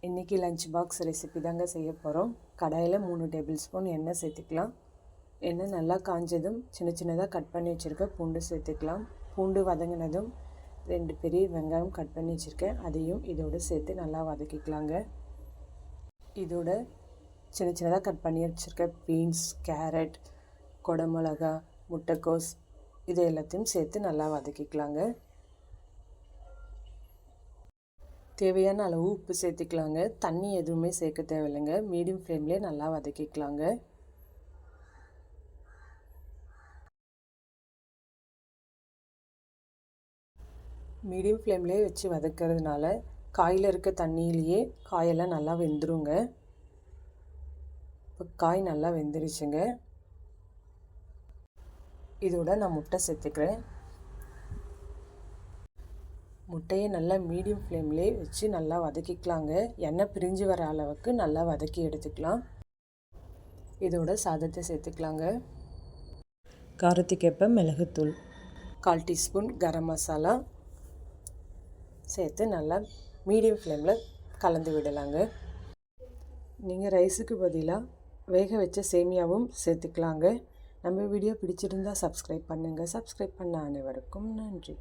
இன்றைக்கி lunch box recipe தாங்க செய்ய போகிறோம். கடாயில் 3 டேபிள் ஸ்பூன் எண்ணெய் சேர்த்துக்கலாம். எண்ணெய் நல்லா காஞ்சதும் சின்ன சின்னதாக கட் பண்ணி வச்சுருக்க பூண்டு சேர்த்துக்கலாம். பூண்டு வதங்கினதும் 2 பெரிய வெங்காயம் கட் பண்ணி வச்சுருக்கேன், அதையும் இதோடு சேர்த்து நல்லா வதக்கிக்கலாங்க. இதோட சின்ன சின்னதாக கட் பண்ணி வச்சுருக்க பீன்ஸ், கேரட், கொடமிளகா, முட்டைக்கோஸ் இது எல்லாத்தையும் சேர்த்து நல்லா வதக்கிக்கலாங்க. தேவையான அளவு உப்பு சேர்த்துக்கலாங்க. தண்ணி எதுவுமே சேர்க்க தேவையில்லைங்க. மீடியம் ஃப்ளேம்லேயே நல்லா வதக்கிக்கலாங்க. மீடியம் ஃப்ளேம்லேயே வச்சு வதக்கிறதுனால காயில் இருக்க தண்ணியிலேயே காயெல்லாம் நல்லா வெந்துருங்க. இப்போ காய் நல்லா வெந்துருச்சுங்க. இதோட நான் முட்டை சேர்த்துக்கிறேன். முட்டையை நல்லா மீடியம் ஃப்ளேம்லேயே வச்சு நல்லா வதக்கிக்கலாங்க. எண்ணெய் பிரிஞ்சு வர அளவுக்கு நல்லா வதக்கி எடுத்துக்கலாம். இதோட சாதத்தை சேர்த்துக்கலாங்க. காரத்துக்கேற்ப மிளகுத்தூள், 1/4 டீஸ்பூன் கரம் மசாலா சேர்த்து நல்லா மீடியம் ஃப்ளேமில் கலந்து விடலாங்க. நீங்கள் ரைஸுக்கு பதிலாக வேக வச்ச சேமியாவும் சேர்த்துக்கலாங்க. நம்ம வீடியோ பிடிச்சிருந்தால் சப்ஸ்கிரைப் பண்ணுங்கள். சப்ஸ்கிரைப் பண்ண அனைவருக்கும் நன்றி.